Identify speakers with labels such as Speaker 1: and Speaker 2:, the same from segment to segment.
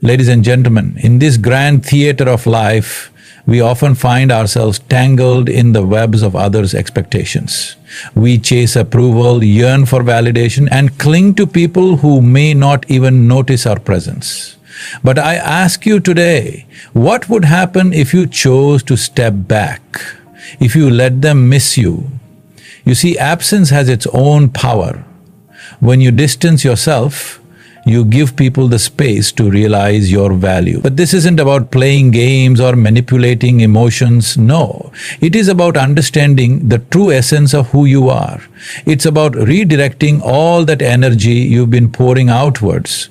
Speaker 1: Ladies and gentlemen, in this grand theater of life, we often find ourselves tangled in the webs of others' expectations. We chase approval, yearn for validation, and cling to people who may not even notice our presence. But I ask you today, what would happen if you chose to step back, if you let them miss you? You see, absence has its own power. When you distance yourself, you give people the space to realize your value. But this isn't about playing games or manipulating emotions, no. It is about understanding the true essence of who you are. It's about redirecting all that energy you've been pouring outwards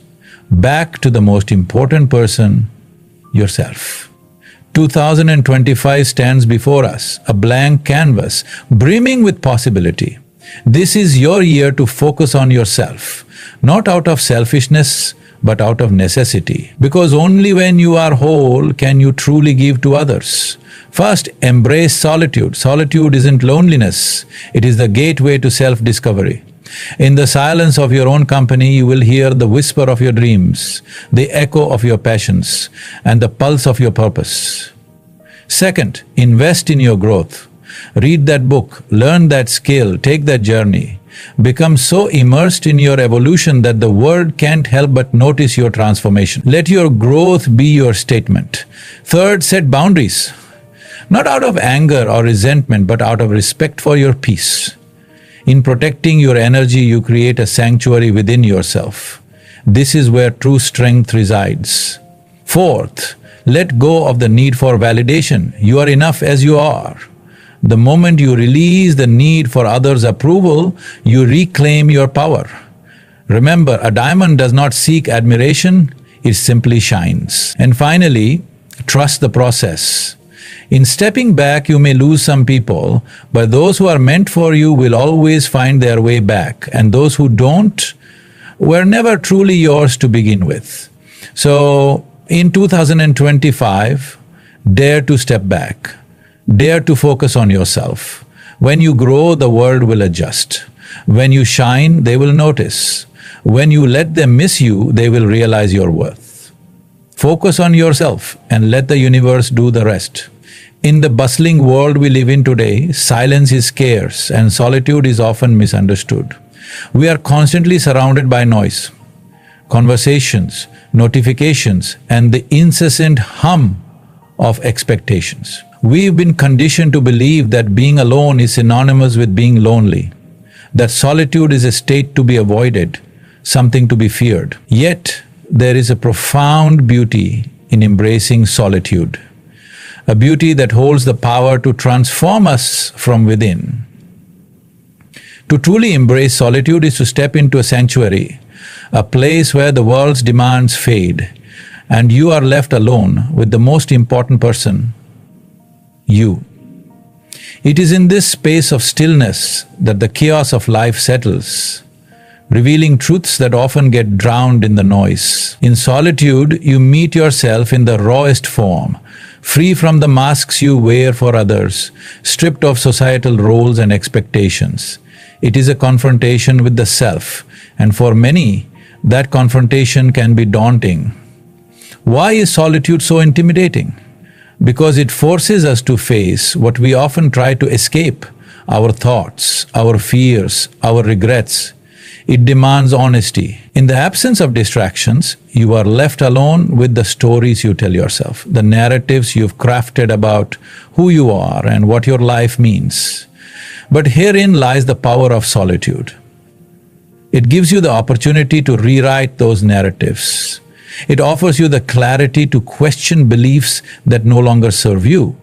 Speaker 1: back to the most important person, yourself. 2025 stands before us, a blank canvas, brimming with possibility. This is your year to focus on yourself, not out of selfishness, but out of necessity. Because only when you are whole can you truly give to others. First, embrace solitude. Solitude isn't loneliness, it is the gateway to self-discovery. In the silence of your own company, you will hear the whisper of your dreams, the echo of your passions, and the pulse of your purpose. Second, invest in your growth. Read that book, learn that skill, take that journey. Become so immersed in your evolution that the world can't help but notice your transformation. Let your growth be your statement. Third, set boundaries. Not out of anger or resentment, but out of respect for your peace. In protecting your energy, you create a sanctuary within yourself. This is where true strength resides. Fourth, let go of the need for validation. You are enough as you are. The moment you release the need for others' approval, you reclaim your power. Remember, a diamond does not seek admiration, it simply shines. And finally, trust the process. In stepping back, you may lose some people, but those who are meant for you will always find their way back, and those who don't were never truly yours to begin with. So, in 2025, dare to step back. Dare to focus on yourself. When you grow, the world will adjust. When you shine, they will notice. When you let them miss you, they will realize your worth. Focus on yourself and let the universe do the rest. In the bustling world we live in today, silence is scarce and solitude is often misunderstood. We are constantly surrounded by noise, conversations, notifications, and the incessant hum of expectations. We've been conditioned to believe that being alone is synonymous with being lonely, that solitude is a state to be avoided, something to be feared. Yet, there is a profound beauty in embracing solitude, a beauty that holds the power to transform us from within. To truly embrace solitude is to step into a sanctuary, a place where the world's demands fade, and you are left alone with the most important person, you. It is in this space of stillness that the chaos of life settles, revealing truths that often get drowned in the noise. In solitude, you meet yourself in the rawest form, free from the masks you wear for others, stripped of societal roles and expectations. It is a confrontation with the self, and for many, that confrontation can be daunting. Why is solitude so intimidating? Because it forces us to face what we often try to escape, our thoughts, our fears, our regrets. It demands honesty. In the absence of distractions, you are left alone with the stories you tell yourself, the narratives you've crafted about who you are and what your life means. But herein lies the power of solitude. It gives you the opportunity to rewrite those narratives. It offers you the clarity to question beliefs that no longer serve you,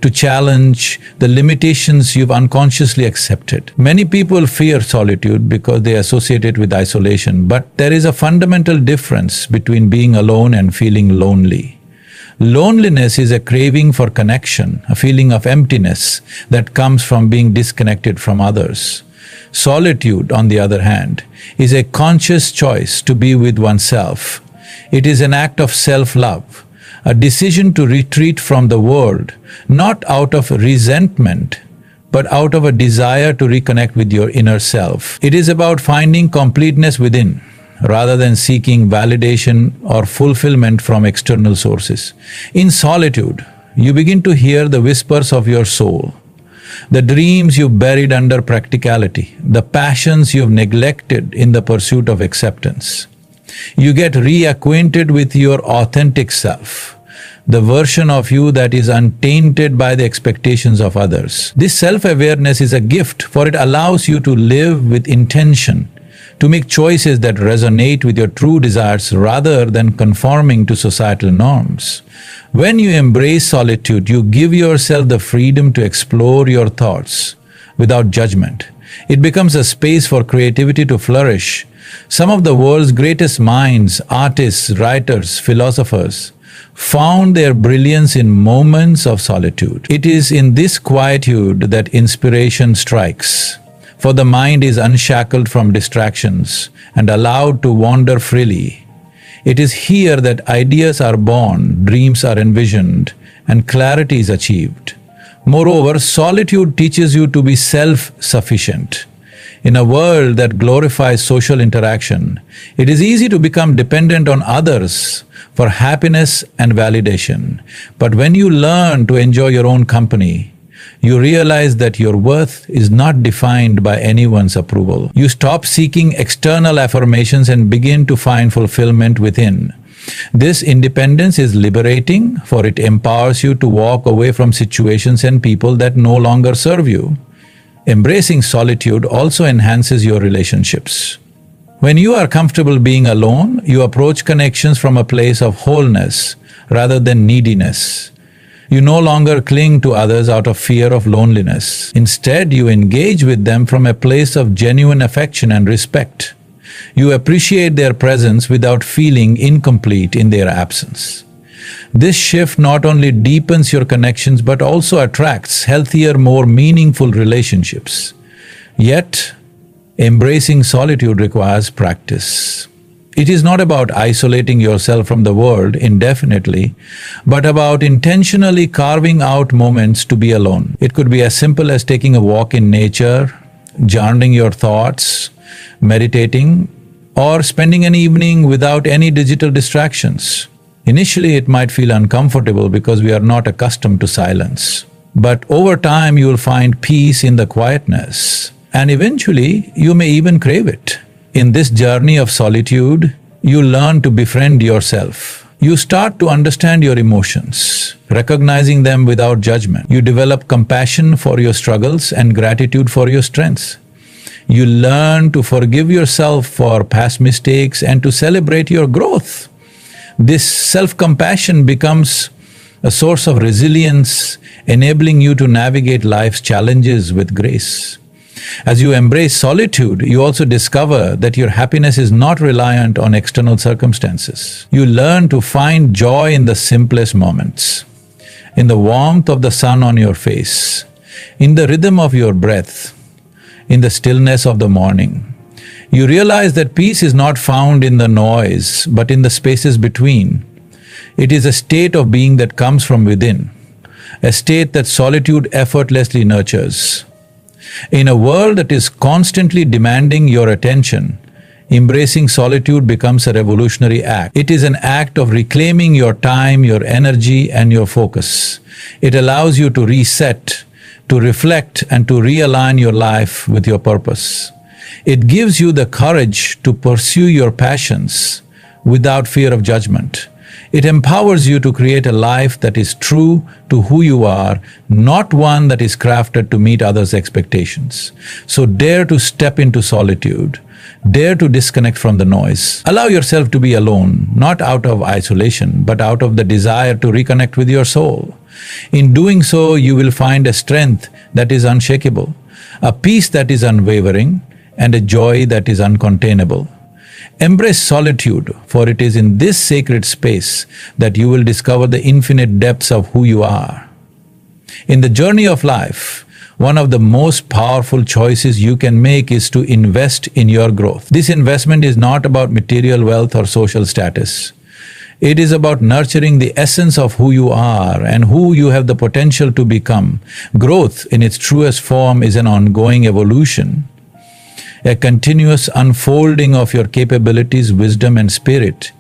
Speaker 1: to challenge the limitations you've unconsciously accepted. Many people fear solitude because they associate it with isolation, but there is a fundamental difference between being alone and feeling lonely. Loneliness is a craving for connection, a feeling of emptiness that comes from being disconnected from others. Solitude, on the other hand, is a conscious choice to be with oneself. It is an act of self-love, a decision to retreat from the world, not out of resentment, but out of a desire to reconnect with your inner self. It is about finding completeness within, rather than seeking validation or fulfillment from external sources. In solitude, you begin to hear the whispers of your soul, the dreams you buried under practicality, the passions you've neglected in the pursuit of acceptance. You get reacquainted with your authentic self, the version of you that is untainted by the expectations of others. This self-awareness is a gift, for it allows you to live with intention, to make choices that resonate with your true desires rather than conforming to societal norms. When you embrace solitude, you give yourself the freedom to explore your thoughts without judgment. It becomes a space for creativity to flourish. Some of the world's greatest minds, artists, writers, philosophers, found their brilliance in moments of solitude. It is in this quietude that inspiration strikes, for the mind is unshackled from distractions and allowed to wander freely. It is here that ideas are born, dreams are envisioned, and clarity is achieved. Moreover, solitude teaches you to be self-sufficient. In a world that glorifies social interaction, it is easy to become dependent on others for happiness and validation. But when you learn to enjoy your own company, you realize that your worth is not defined by anyone's approval. You stop seeking external affirmations and begin to find fulfillment within. This independence is liberating, for it empowers you to walk away from situations and people that no longer serve you. Embracing solitude also enhances your relationships. When you are comfortable being alone, you approach connections from a place of wholeness rather than neediness. You no longer cling to others out of fear of loneliness. Instead, you engage with them from a place of genuine affection and respect. You appreciate their presence without feeling incomplete in their absence. This shift not only deepens your connections but also attracts healthier, more meaningful relationships. Yet, embracing solitude requires practice. It is not about isolating yourself from the world indefinitely, but about intentionally carving out moments to be alone. It could be as simple as taking a walk in nature, journaling your thoughts, meditating, or spending an evening without any digital distractions. Initially, it might feel uncomfortable because we are not accustomed to silence. But over time, you will find peace in the quietness, and eventually, you may even crave it. In this journey of solitude, you learn to befriend yourself. You start to understand your emotions, recognizing them without judgment. You develop compassion for your struggles and gratitude for your strengths. You learn to forgive yourself for past mistakes and to celebrate your growth. This self-compassion becomes a source of resilience, enabling you to navigate life's challenges with grace. As you embrace solitude, you also discover that your happiness is not reliant on external circumstances. You learn to find joy in the simplest moments, in the warmth of the sun on your face, in the rhythm of your breath, in the stillness of the morning. You realize that peace is not found in the noise, but in the spaces between. It is a state of being that comes from within, a state that solitude effortlessly nurtures. In a world that is constantly demanding your attention, embracing solitude becomes a revolutionary act. It is an act of reclaiming your time, your energy, and your focus. It allows you to reset, to reflect, and to realign your life with your purpose. It gives you the courage to pursue your passions without fear of judgment. It empowers you to create a life that is true to who you are, not one that is crafted to meet others' expectations. So dare to step into solitude. Dare to disconnect from the noise. Allow yourself to be alone, not out of isolation, but out of the desire to reconnect with your soul. In doing so, you will find a strength that is unshakable, a peace that is unwavering, and a joy that is uncontainable. Embrace solitude, for it is in this sacred space that you will discover the infinite depths of who you are. In the journey of life, one of the most powerful choices you can make is to invest in your growth. This investment is not about material wealth or social status. It is about nurturing the essence of who you are and who you have the potential to become. Growth, in its truest form, is an ongoing evolution. a continuous unfolding of your capabilities, wisdom, and spirit.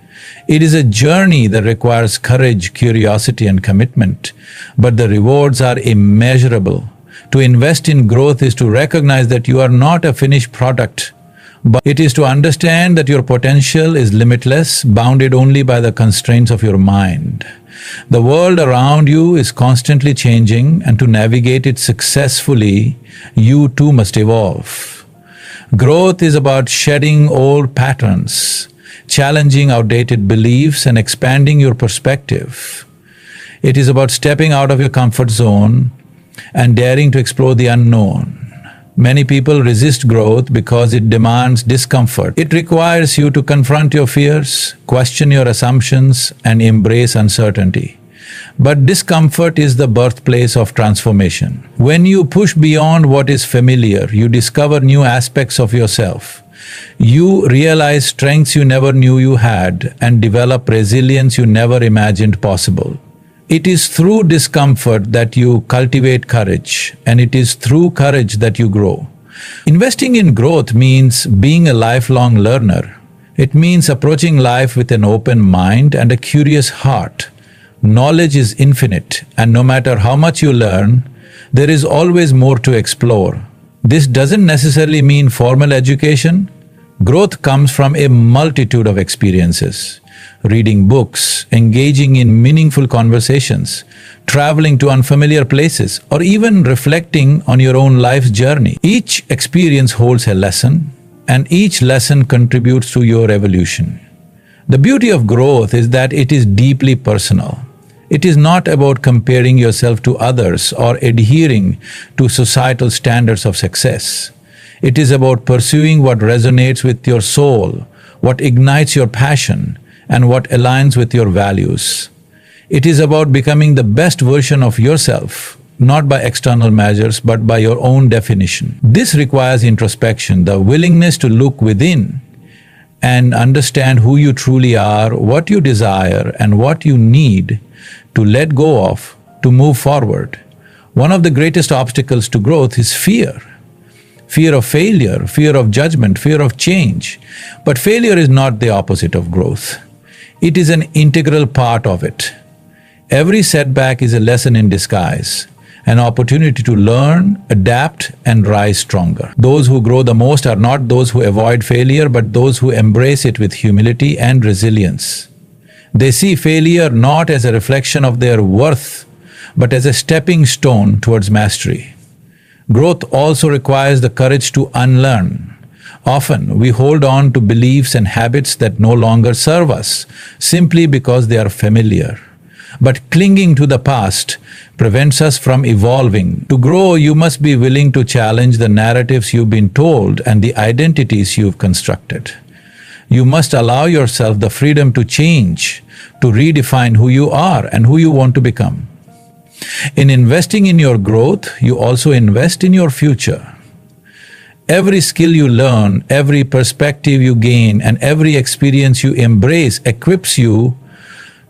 Speaker 1: It is a journey that requires courage, curiosity, and commitment, but the rewards are immeasurable. To invest in growth is to recognize that you are not a finished product, but it is to understand that your potential is limitless, bounded only by the constraints of your mind. The world around you is constantly changing, and to navigate it successfully, you too must evolve. Growth is about shedding old patterns, challenging outdated beliefs, and expanding your perspective. It is about stepping out of your comfort zone and daring to explore the unknown. Many people resist growth because it demands discomfort. It requires you to confront your fears, question your assumptions, and embrace uncertainty. But discomfort is the birthplace of transformation. When you push beyond what is familiar, you discover new aspects of yourself. You realize strengths you never knew you had and develop resilience you never imagined possible. It is through discomfort that you cultivate courage, and it is through courage that you grow. Investing in growth means being a lifelong learner. It means approaching life with an open mind and a curious heart. Knowledge is infinite, and no matter how much you learn, there is always more to explore. This doesn't necessarily mean formal education. Growth comes from a multitude of experiences. Reading books, engaging in meaningful conversations, traveling to unfamiliar places, or even reflecting on your own life's journey. Each experience holds a lesson, and each lesson contributes to your evolution. The beauty of growth is that it is deeply personal. It is not about comparing yourself to others or adhering to societal standards of success. It is about pursuing what resonates with your soul, what ignites your passion, and what aligns with your values. It is about becoming the best version of yourself, not by external measures, but by your own definition. This requires introspection, the willingness to look within and understand who you truly are, what you desire, and what you need to let go of to move forward. One of the greatest obstacles to growth is fear. Fear of failure, fear of judgment, fear of change. But failure is not the opposite of growth. It is an integral part of it. Every setback is a lesson in disguise, an opportunity to learn, adapt, and rise stronger. Those who grow the most are not those who avoid failure, but those who embrace it with humility and resilience. They see failure not as a reflection of their worth, but as a stepping stone towards mastery. Growth also requires the courage to unlearn. Often, we hold on to beliefs and habits that no longer serve us, simply because they are familiar. But clinging to the past prevents us from evolving. To grow, you must be willing to challenge the narratives you've been told and the identities you've constructed. You must allow yourself the freedom to change, to redefine who you are and who you want to become. In investing in your growth, you also invest in your future. Every skill you learn, every perspective you gain, and every experience you embrace equips you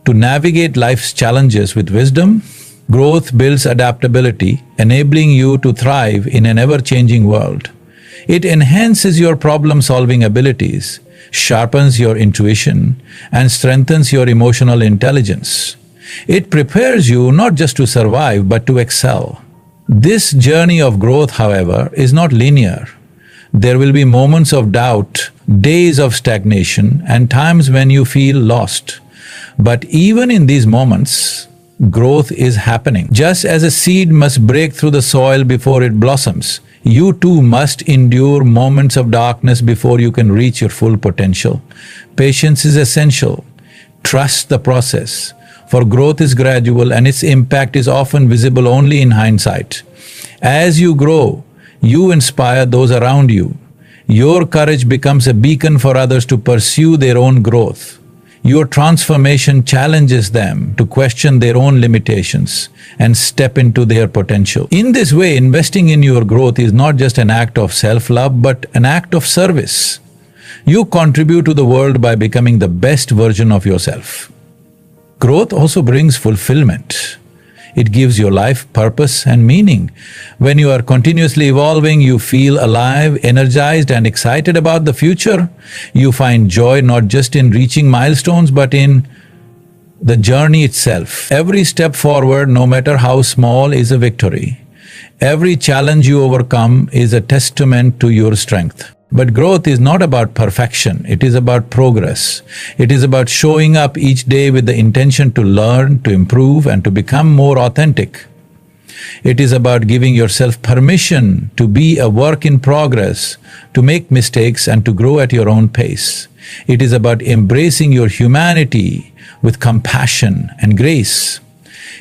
Speaker 1: to navigate life's challenges with wisdom. Growth builds adaptability, enabling you to thrive in an ever-changing world. It enhances your problem-solving abilities, sharpens your intuition, and strengthens your emotional intelligence. It prepares you not just to survive, but to excel. This journey of growth, however, is not linear. There will be moments of doubt, days of stagnation, and times when you feel lost. But even in these moments, growth is happening. Just as a seed must break through the soil before it blossoms, you too must endure moments of darkness before you can reach your full potential. Patience is essential. Trust the process, for growth is gradual and its impact is often visible only in hindsight. As you grow, you inspire those around you. Your courage becomes a beacon for others to pursue their own growth. Your transformation challenges them to question their own limitations and step into their potential. In this way, investing in your growth is not just an act of self-love, but an act of service. You contribute to the world by becoming the best version of yourself. Growth also brings fulfillment. It gives your life purpose and meaning. When you are continuously evolving, you feel alive, energized, and excited about the future. You find joy not just in reaching milestones, but in the journey itself. Every step forward, no matter how small, is a victory. Every challenge you overcome is a testament to your strength. But growth is not about perfection, it is about progress. It is about showing up each day with the intention to learn, to improve, and to become more authentic. It is about giving yourself permission to be a work in progress, to make mistakes, and to grow at your own pace. It is about embracing your humanity with compassion and grace.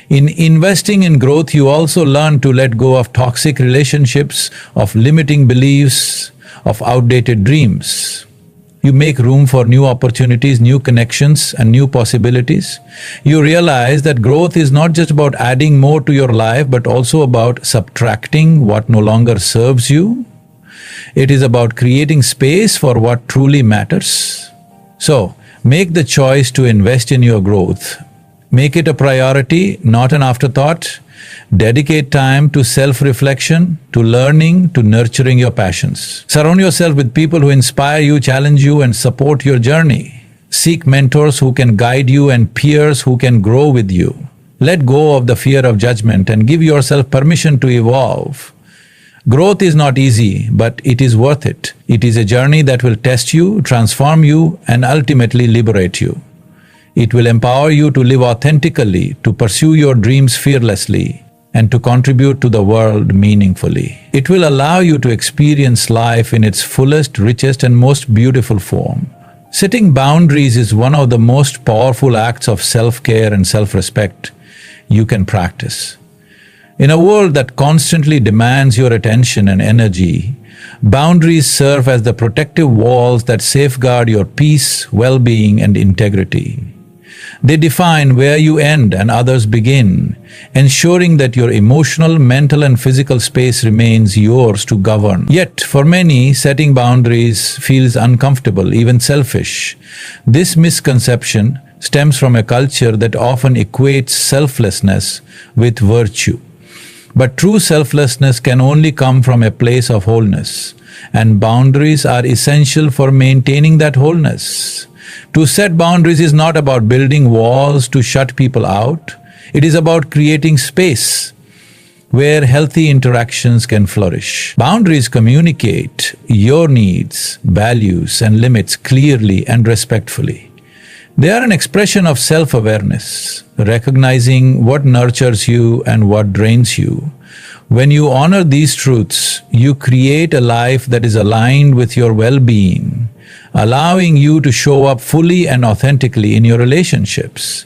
Speaker 1: In investing in growth, you also learn to let go of toxic relationships, of limiting beliefs, of outdated dreams. You make room for new opportunities, new connections, and new possibilities. You realize that growth is not just about adding more to your life, but also about subtracting what no longer serves you. It is about creating space for what truly matters. So, make the choice to invest in your growth. Make it a priority, not an afterthought. Dedicate time to self-reflection, to learning, to nurturing your passions. Surround yourself with people who inspire you, challenge you, and support your journey. Seek mentors who can guide you and peers who can grow with you. Let go of the fear of judgment and give yourself permission to evolve. Growth is not easy, but it is worth it. It is a journey that will test you, transform you, and ultimately liberate you. It will empower you to live authentically, to pursue your dreams fearlessly, and to contribute to the world meaningfully. It will allow you to experience life in its fullest, richest, and most beautiful form. Setting boundaries is one of the most powerful acts of self-care and self-respect you can practice. In a world that constantly demands your attention and energy, boundaries serve as the protective walls that safeguard your peace, well-being, and integrity. They define where you end and others begin, ensuring that your emotional, mental, and physical space remains yours to govern. Yet, for many, setting boundaries feels uncomfortable, even selfish. This misconception stems from a culture that often equates selflessness with virtue. But true selflessness can only come from a place of wholeness, and boundaries are essential for maintaining that wholeness. To set boundaries is not about building walls to shut people out. It is about creating space where healthy interactions can flourish. Boundaries communicate your needs, values, and limits clearly and respectfully. They are an expression of self-awareness, recognizing what nurtures you and what drains you. When you honor these truths, you create a life that is aligned with your well-being, allowing you to show up fully and authentically in your relationships.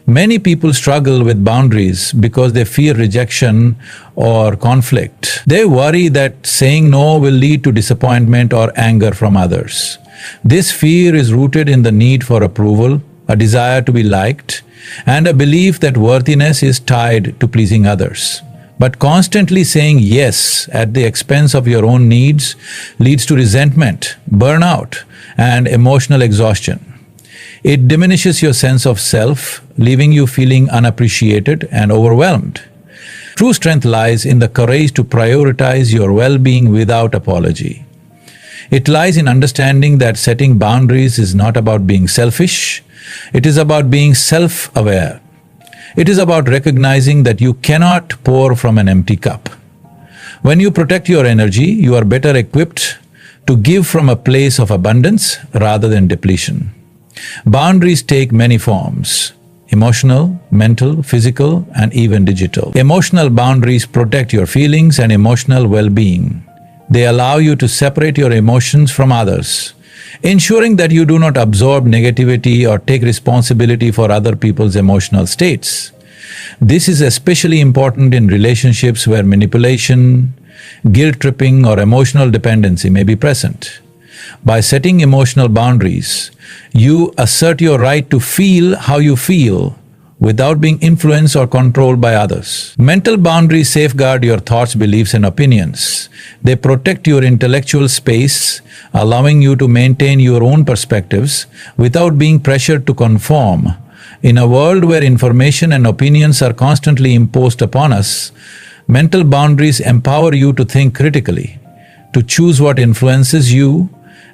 Speaker 1: Many people struggle with boundaries because they fear rejection or conflict. They worry that saying no will lead to disappointment or anger from others. This fear is rooted in the need for approval, a desire to be liked, and a belief that worthiness is tied to pleasing others. But constantly saying yes at the expense of your own needs leads to resentment, burnout, and emotional exhaustion. It diminishes your sense of self, leaving you feeling unappreciated and overwhelmed. True strength lies in the courage to prioritize your well-being without apology. It lies in understanding that setting boundaries is not about being selfish, it is about being self-aware. It is about recognizing that you cannot pour from an empty cup. When you protect your energy, you are better equipped to give from a place of abundance rather than depletion. Boundaries take many forms: emotional, mental, physical, and even digital. Emotional boundaries protect your feelings and emotional well-being. They allow you to separate your emotions from others, ensuring that you do not absorb negativity or take responsibility for other people's emotional states. This is especially important in relationships where manipulation, guilt-tripping, or emotional dependency may be present. By setting emotional boundaries, you assert your right to feel how you feel without being influenced or controlled by others. Mental boundaries safeguard your thoughts, beliefs, and opinions. They protect your intellectual space, allowing you to maintain your own perspectives without being pressured to conform. In a world where information and opinions are constantly imposed upon us, mental boundaries empower you to think critically, to choose what influences you,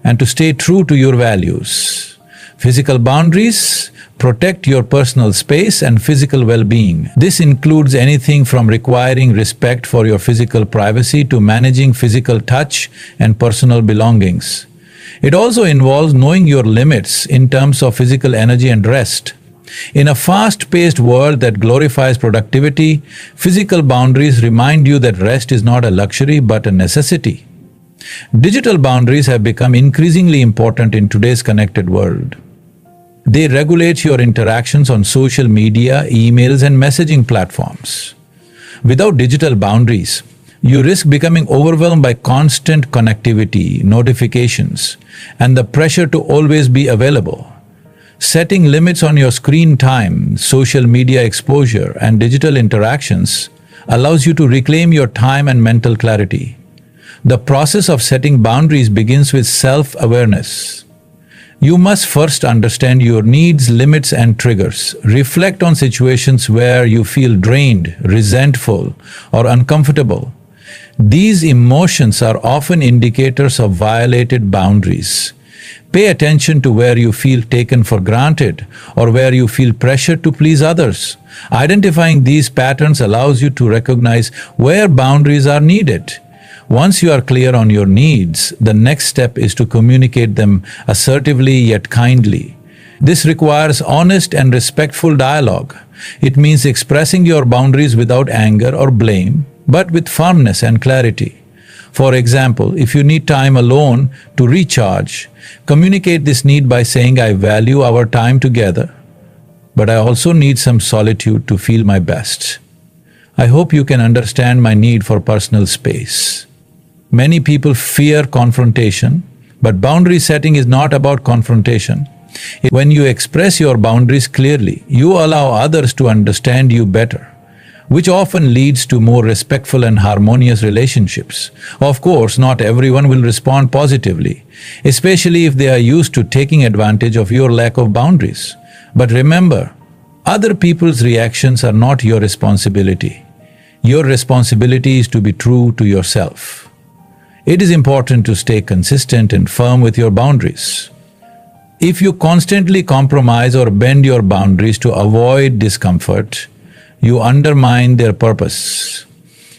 Speaker 1: and to stay true to your values. Physical boundaries protect your personal space and physical well-being. This includes anything from requiring respect for your physical privacy to managing physical touch and personal belongings. It also involves knowing your limits in terms of physical energy and rest. In a fast-paced world that glorifies productivity, physical boundaries remind you that rest is not a luxury but a necessity. Digital boundaries have become increasingly important in today's connected world. They regulate your interactions on social media, emails, and messaging platforms. Without digital boundaries, you risk becoming overwhelmed by constant connectivity, notifications, and the pressure to always be available. Setting limits on your screen time, social media exposure, and digital interactions allows you to reclaim your time and mental clarity. The process of setting boundaries begins with self-awareness. You must first understand your needs, limits, and triggers. Reflect on situations where you feel drained, resentful, or uncomfortable. These emotions are often indicators of violated boundaries. Pay attention to where you feel taken for granted or where you feel pressured to please others. Identifying these patterns allows you to recognize where boundaries are needed. Once you are clear on your needs, the next step is to communicate them assertively yet kindly. This requires honest and respectful dialogue. It means expressing your boundaries without anger or blame, but with firmness and clarity. For example, if you need time alone to recharge, communicate this need by saying, "I value our time together, but I also need some solitude to feel my best. I hope you can understand my need for personal space." Many people fear confrontation, but boundary setting is not about confrontation. When you express your boundaries clearly, you allow others to understand you better, which often leads to more respectful and harmonious relationships. Of course, not everyone will respond positively, especially if they are used to taking advantage of your lack of boundaries. But remember, other people's reactions are not your responsibility. Your responsibility is to be true to yourself. It is important to stay consistent and firm with your boundaries. If you constantly compromise or bend your boundaries to avoid discomfort, you undermine their purpose.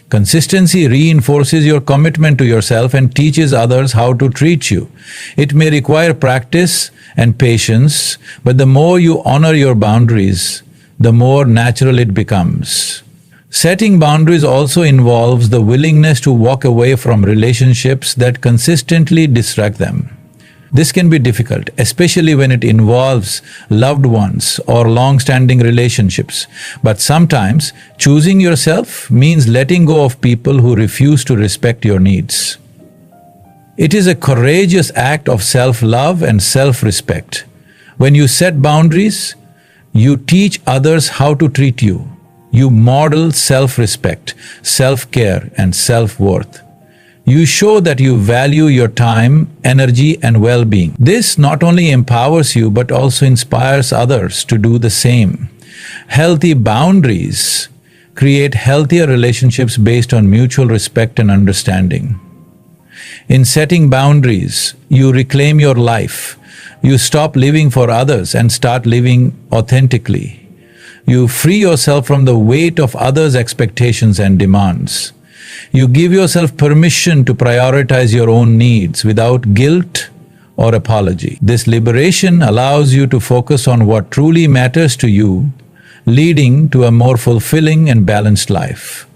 Speaker 1: Consistency reinforces your commitment to yourself and teaches others how to treat you. It may require practice and patience, but the more you honor your boundaries, the more natural it becomes. Setting boundaries also involves the willingness to walk away from relationships that consistently distract them. This can be difficult, especially when it involves loved ones or long-standing relationships. But sometimes, choosing yourself means letting go of people who refuse to respect your needs. It is a courageous act of self-love and self-respect. When you set boundaries, you teach others how to treat you. You model self-respect, self-care, and self-worth. You show that you value your time, energy, and well-being. This not only empowers you but also inspires others to do the same. Healthy boundaries create healthier relationships based on mutual respect and understanding. In setting boundaries, you reclaim your life. You stop living for others and start living authentically. You free yourself from the weight of others' expectations and demands. You give yourself permission to prioritize your own needs without guilt or apology. This liberation allows you to focus on what truly matters to you, leading to a more fulfilling and balanced life.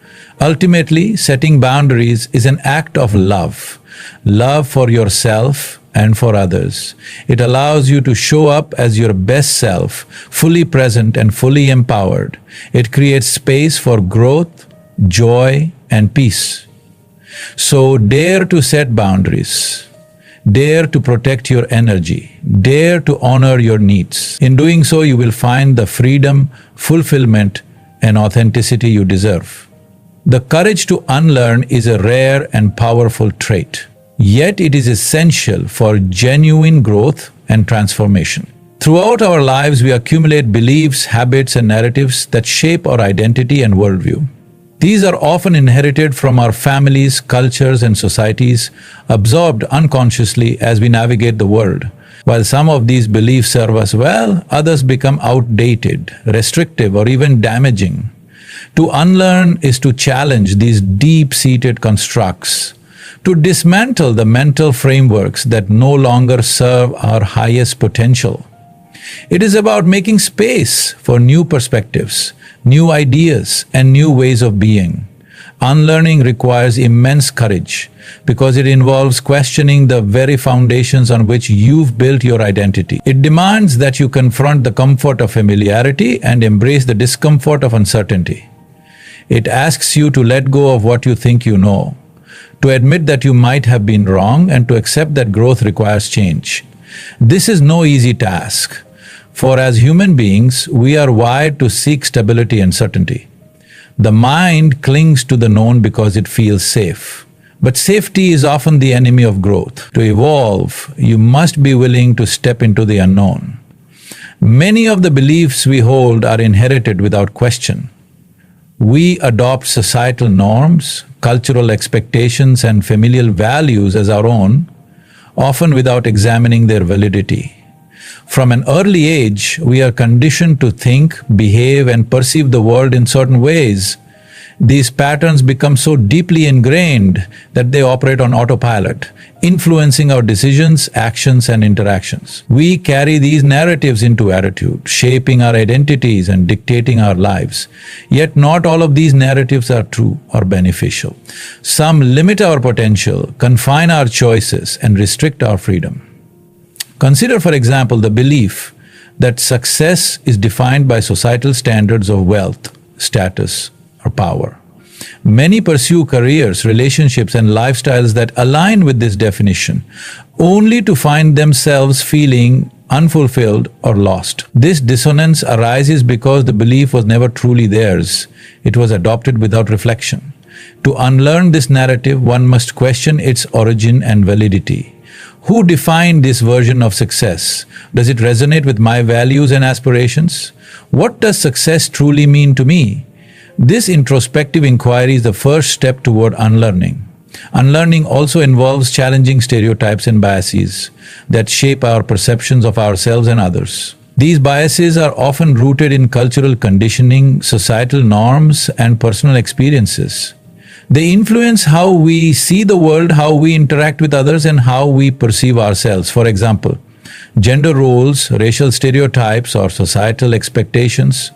Speaker 1: Ultimately, setting boundaries is an act of love. Love for yourself and for others. It allows you to show up as your best self, fully present and fully empowered. It creates space for growth, joy, and peace. So dare to set boundaries. Dare to protect your energy. Dare to honor your needs. In doing so, you will find the freedom, fulfillment, and authenticity you deserve. The courage to unlearn is a rare and powerful trait. Yet it is essential for genuine growth and transformation. Throughout our lives, we accumulate beliefs, habits, and narratives that shape our identity and worldview. These are often inherited from our families, cultures, and societies, absorbed unconsciously as we navigate the world. While some of these beliefs serve us well, others become outdated, restrictive, or even damaging. To unlearn is to challenge these deep-seated constructs, to dismantle the mental frameworks that no longer serve our highest potential. It is about making space for new perspectives, new ideas, and new ways of being. Unlearning requires immense courage because it involves questioning the very foundations on which you've built your identity. It demands that you confront the comfort of familiarity and embrace the discomfort of uncertainty. It asks you to let go of what you think you know, to admit that you might have been wrong, and to accept that growth requires change. This is no easy task, for as human beings, we are wired to seek stability and certainty. The mind clings to the known because it feels safe. But safety is often the enemy of growth. To evolve, you must be willing to step into the unknown. Many of the beliefs we hold are inherited without question. We adopt societal norms, cultural expectations, and familial values as our own, often without examining their validity. From an early age, we are conditioned to think, behave, and perceive the world in certain ways. These patterns become so deeply ingrained that they operate on autopilot, influencing our decisions, actions, and interactions. We carry these narratives into adulthood, shaping our identities and dictating our lives. Yet not all of these narratives are true or beneficial. Some limit our potential, confine our choices, and restrict our freedom. Consider, for example, the belief that success is defined by societal standards of wealth, status, or power. Many pursue careers, relationships, and lifestyles that align with this definition, only to find themselves feeling unfulfilled or lost. This dissonance arises because the belief was never truly theirs. It was adopted without reflection. To unlearn this narrative, one must question its origin and validity. Who defined this version of success? Does it resonate with my values and aspirations? What does success truly mean to me? This introspective inquiry is the first step toward unlearning. Unlearning also involves challenging stereotypes and biases that shape our perceptions of ourselves and others. These biases are often rooted in cultural conditioning, societal norms, and personal experiences. They influence how we see the world, how we interact with others, and how we perceive ourselves. For example, gender roles, racial stereotypes, or societal expectations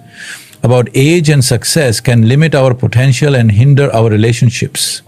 Speaker 1: about age and success can limit our potential and hinder our relationships.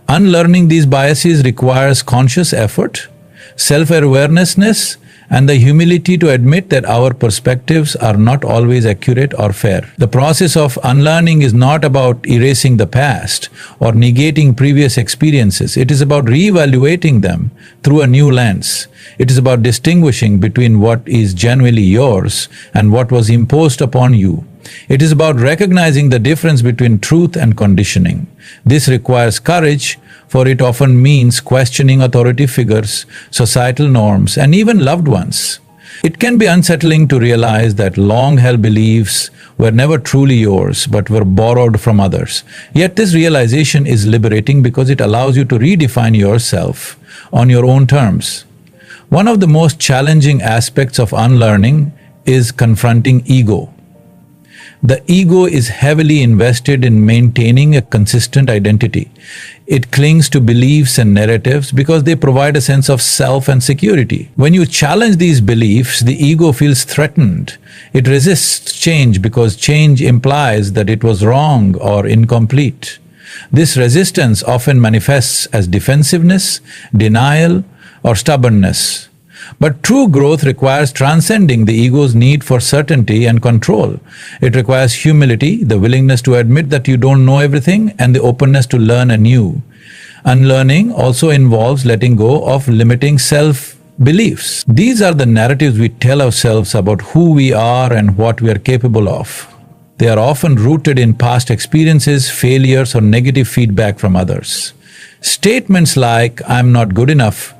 Speaker 1: Unlearning these biases requires conscious effort, self-awareness, and the humility to admit that our perspectives are not always accurate or fair. The process of unlearning is not about erasing the past or negating previous experiences. It is about reevaluating them through a new lens. It is about distinguishing between what is genuinely yours and what was imposed upon you. It is about recognizing the difference between truth and conditioning. This requires courage, for it often means questioning authority figures, societal norms, and even loved ones. It can be unsettling to realize that long-held beliefs were never truly yours but were borrowed from others. Yet this realization is liberating because it allows you to redefine yourself on your own terms. One of the most challenging aspects of unlearning is confronting ego. The ego is heavily invested in maintaining a consistent identity. It clings to beliefs and narratives because they provide a sense of self and security. When you challenge these beliefs, the ego feels threatened. It resists change because change implies that it was wrong or incomplete. This resistance often manifests as defensiveness, denial, or stubbornness. But true growth requires transcending the ego's need for certainty and control. It requires humility, the willingness to admit that you don't know everything, and the openness to learn anew. Unlearning also involves letting go of limiting self-beliefs. These are the narratives we tell ourselves about who we are and what we are capable of. They are often rooted in past experiences, failures, or negative feedback from others. Statements like, "I'm not good enough,"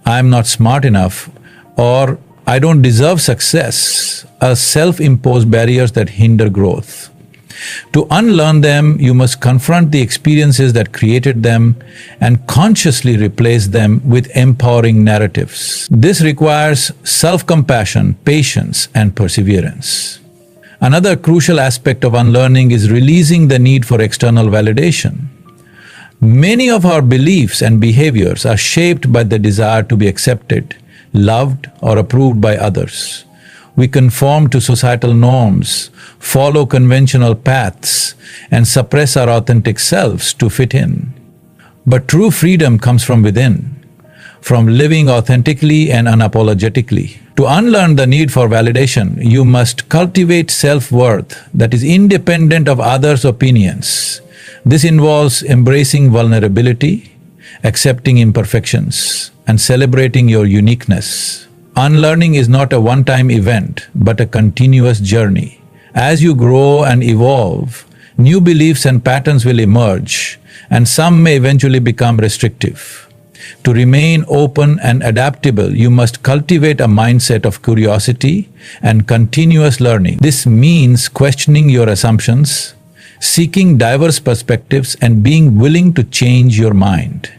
Speaker 1: "I'm not smart enough," or I don't deserve success are self-imposed barriers that hinder growth. To unlearn them, you must confront the experiences that created them and consciously replace them with empowering narratives. This requires self-compassion, patience, and perseverance. Another crucial aspect of unlearning is releasing the need for external validation. Many of our beliefs and behaviors are shaped by the desire to be accepted, loved, or approved by others. We conform to societal norms, follow conventional paths, and suppress our authentic selves to fit in. But true freedom comes from within, from living authentically and unapologetically. To unlearn the need for validation, you must cultivate self-worth that is independent of others' opinions. This involves embracing vulnerability, accepting imperfections, and celebrating your uniqueness. Unlearning is not a one-time event, but a continuous journey. As you grow and evolve, new beliefs and patterns will emerge, and some may eventually become restrictive. To remain open and adaptable, you must cultivate a mindset of curiosity and continuous learning. This means questioning your assumptions, seeking diverse perspectives, and being willing to change your mind.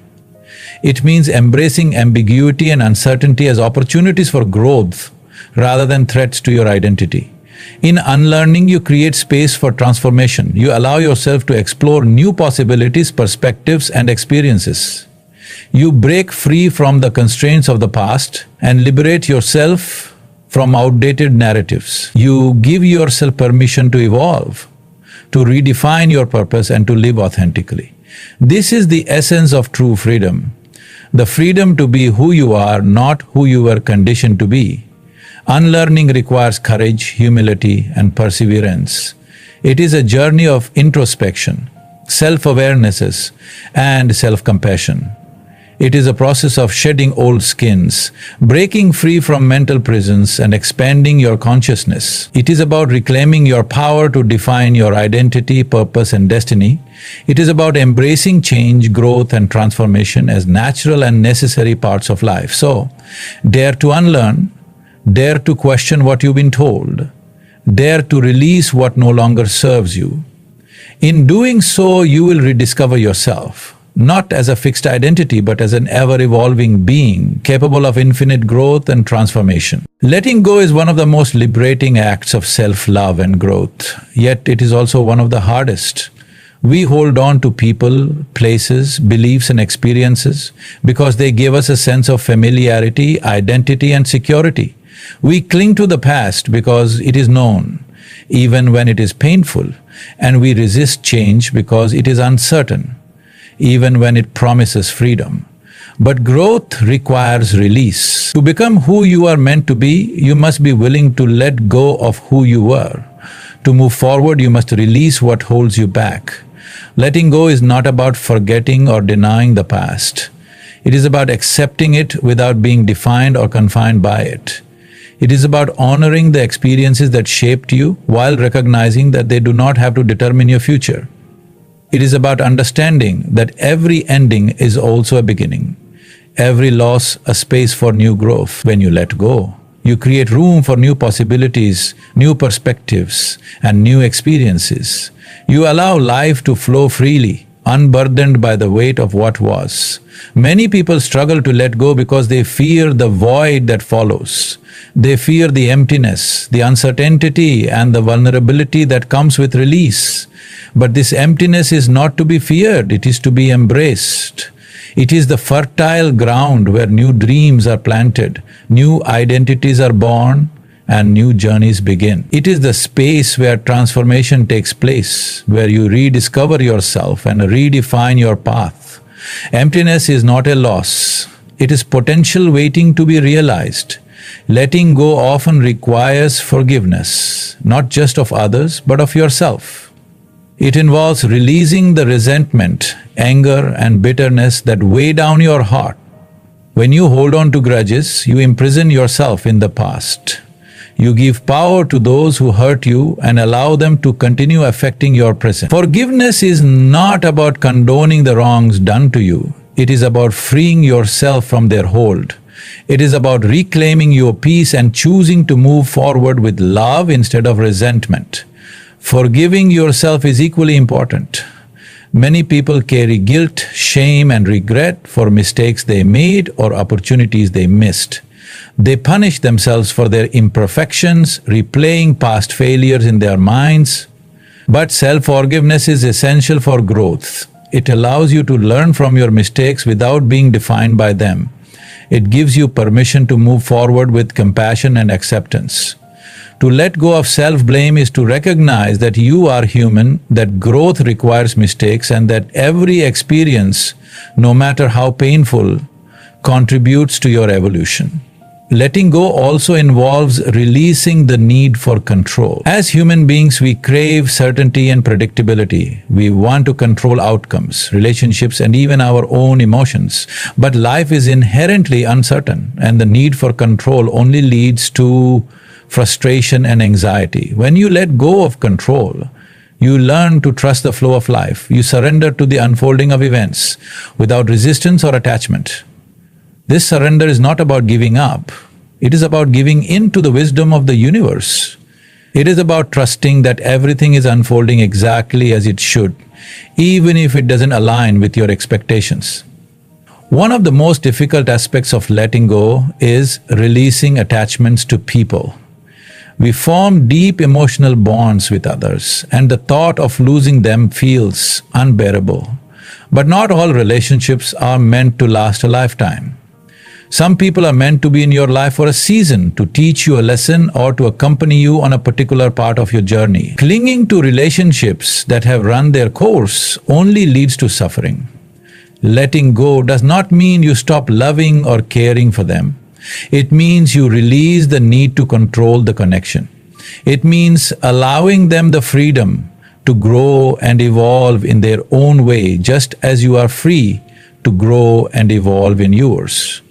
Speaker 1: It means embracing ambiguity and uncertainty as opportunities for growth rather than threats to your identity. In unlearning, you create space for transformation. You allow yourself to explore new possibilities, perspectives, and experiences. You break free from the constraints of the past and liberate yourself from outdated narratives. You give yourself permission to evolve, to redefine your purpose, and to live authentically. This is the essence of true freedom. The freedom to be who you are, not who you were conditioned to be. Unlearning requires courage, humility, and perseverance. It is a journey of introspection, self-awarenesses, and self-compassion. It is a process of shedding old skins, breaking free from mental prisons, and expanding your consciousness. It is about reclaiming your power to define your identity, purpose, and destiny. It is about embracing change, growth, and transformation as natural and necessary parts of life. So, dare to unlearn, dare to question what you've been told, dare to release what no longer serves you. In doing so, you will rediscover yourself, not as a fixed identity, but as an ever-evolving being, capable of infinite growth and transformation. Letting go is one of the most liberating acts of self-love and growth, yet it is also one of the hardest. We hold on to people, places, beliefs, and experiences because they give us a sense of familiarity, identity, and security. We cling to the past because it is known, even when it is painful, and we resist change because it is uncertain, even when it promises freedom. But growth requires release. To become who you are meant to be, you must be willing to let go of who you were. To move forward, you must release what holds you back. Letting go is not about forgetting or denying the past. It is about accepting it without being defined or confined by it. It is about honoring the experiences that shaped you while recognizing that they do not have to determine your future. It is about understanding that every ending is also a beginning, every loss a space for new growth. When you let go, you create room for new possibilities, new perspectives, and new experiences. You allow life to flow freely, unburdened by the weight of what was. Many people struggle to let go because they fear the void that follows. They fear the emptiness, the uncertainty, and the vulnerability that comes with release. But this emptiness is not to be feared, it is to be embraced. It is the fertile ground where new dreams are planted, new identities are born, and new journeys begin. It is the space where transformation takes place, where you rediscover yourself and redefine your path. Emptiness is not a loss, it is potential waiting to be realized. Letting go often requires forgiveness, not just of others, but of yourself. It involves releasing the resentment, anger, and bitterness that weigh down your heart. When you hold on to grudges, you imprison yourself in the past. You give power to those who hurt you and allow them to continue affecting your present. Forgiveness is not about condoning the wrongs done to you. It is about freeing yourself from their hold. It is about reclaiming your peace and choosing to move forward with love instead of resentment. Forgiving yourself is equally important. Many people carry guilt, shame, and regret for mistakes they made or opportunities they missed. They punish themselves for their imperfections, replaying past failures in their minds. But self-forgiveness is essential for growth. It allows you to learn from your mistakes without being defined by them. It gives you permission to move forward with compassion and acceptance. To let go of self-blame is to recognize that you are human, that growth requires mistakes, and that every experience, no matter how painful, contributes to your evolution. Letting go also involves releasing the need for control. As human beings, we crave certainty and predictability. We want to control outcomes, relationships, and even our own emotions. But life is inherently uncertain, and the need for control only leads to frustration and anxiety. When you let go of control, you learn to trust the flow of life. You surrender to the unfolding of events without resistance or attachment. This surrender is not about giving up. It is about giving in to the wisdom of the universe. It is about trusting that everything is unfolding exactly as it should, even if it doesn't align with your expectations. One of the most difficult aspects of letting go is releasing attachments to people. We form deep emotional bonds with others, and the thought of losing them feels unbearable. But not all relationships are meant to last a lifetime. Some people are meant to be in your life for a season, to teach you a lesson or to accompany you on a particular part of your journey. Clinging to relationships that have run their course only leads to suffering. Letting go does not mean you stop loving or caring for them. It means you release the need to control the connection. It means allowing them the freedom to grow and evolve in their own way, just as you are free to grow and evolve in yours.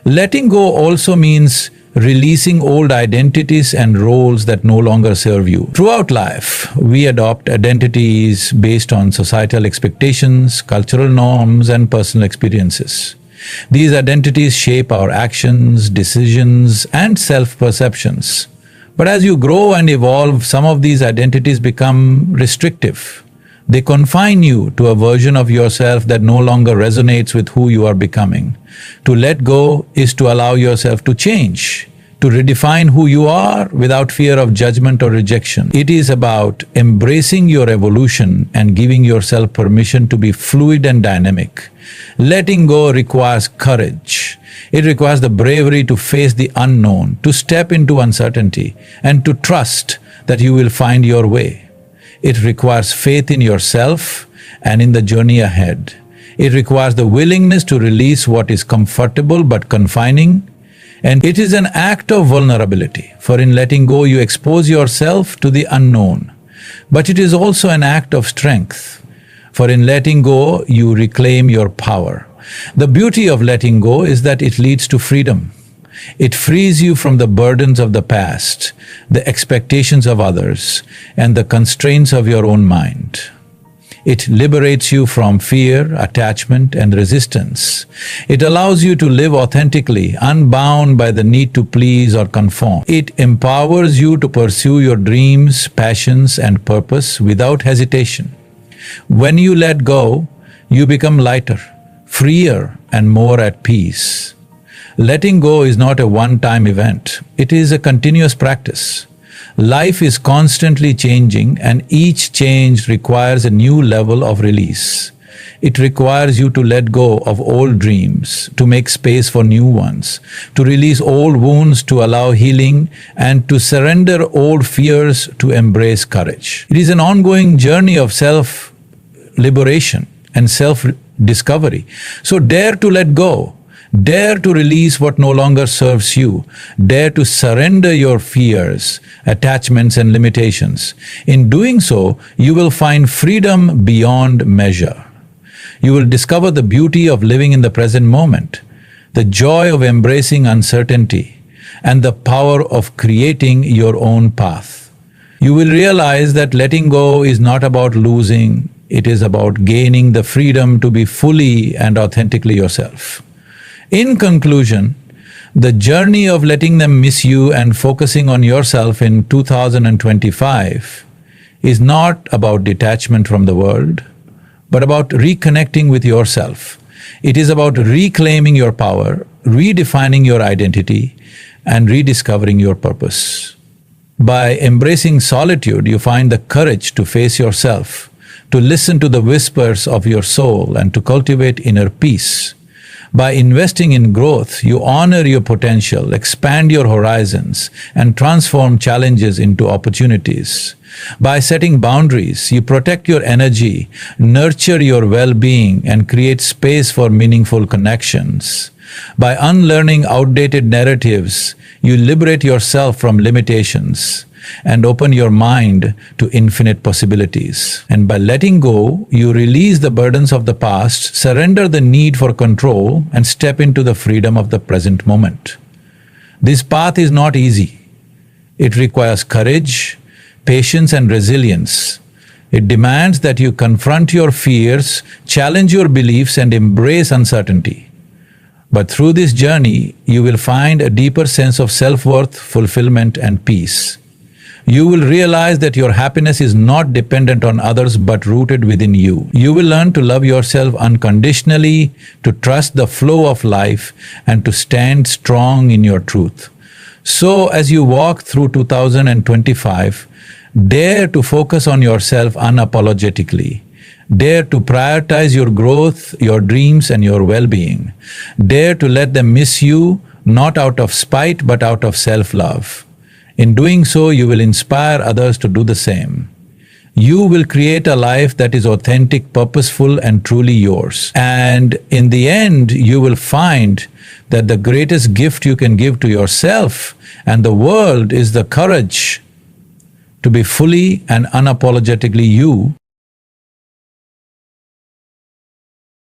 Speaker 1: Letting go also means releasing old identities and roles that no longer serve you. Throughout life, we adopt identities based on societal expectations, cultural norms, and personal experiences. These identities shape our actions, decisions, and self-perceptions. But as you grow and evolve, some of these identities become restrictive. They confine you to a version of yourself that no longer resonates with who you are becoming. To let go is to allow yourself to change, to redefine who you are without fear of judgment or rejection. It is about embracing your evolution and giving yourself permission to be fluid and dynamic. Letting go requires courage. It requires the bravery to face the unknown, to step into uncertainty, and to trust that you will find your way. It requires faith in yourself and in the journey ahead. It requires the willingness to release what is comfortable but confining, and it is an act of vulnerability, for in letting go you expose yourself to the unknown. But it is also an act of strength, for in letting go you reclaim your power. The beauty of letting go is that it leads to freedom. It frees you from the burdens of the past, the expectations of others, and the constraints of your own mind. It liberates you from fear, attachment, and resistance. It allows you to live authentically, unbound by the need to please or conform. It empowers you to pursue your dreams, passions, and purpose without hesitation. When you let go, you become lighter, freer, and more at peace. Letting go is not a one-time event. It is a continuous practice. Life is constantly changing, and each change requires a new level of release. It requires you to let go of old dreams, to make space for new ones, to release old wounds to allow healing, and to surrender old fears to embrace courage. It is an ongoing journey of self-liberation and self-discovery. So dare to let go. Dare to release what no longer serves you. Dare to surrender your fears, attachments, and limitations. In doing so, you will find freedom beyond measure. You will discover the beauty of living in the present moment, the joy of embracing uncertainty, and the power of creating your own path. You will realize that letting go is not about losing, it is about gaining the freedom to be fully and authentically yourself. In conclusion, the journey of letting them miss you and focusing on yourself in 2025 is not about detachment from the world, but about reconnecting with yourself. It is about reclaiming your power, redefining your identity, and rediscovering your purpose. By embracing solitude, you find the courage to face yourself, to listen to the whispers of your soul, and to cultivate inner peace. By investing in growth, you honor your potential, expand your horizons, and transform challenges into opportunities. By setting boundaries, you protect your energy, nurture your well-being, and create space for meaningful connections. By unlearning outdated narratives, you liberate yourself from limitations and open your mind to infinite possibilities. And by letting go, you release the burdens of the past, surrender the need for control, and step into the freedom of the present moment. This path is not easy. It requires courage, patience, and resilience. It demands that you confront your fears, challenge your beliefs, and embrace uncertainty. But through this journey, you will find a deeper sense of self-worth, fulfillment, and peace. You will realize that your happiness is not dependent on others but rooted within you. You will learn to love yourself unconditionally, to trust the flow of life, and to stand strong in your truth. So, as you walk through 2025, dare to focus on yourself unapologetically. Dare to prioritize your growth, your dreams, and your well-being. Dare to let them miss you, not out of spite, but out of self-love. In doing so, you will inspire others to do the same. You will create a life that is authentic, purposeful, and truly yours. And in the end, you will find that the greatest gift you can give to yourself and the world is the courage to be fully and unapologetically you,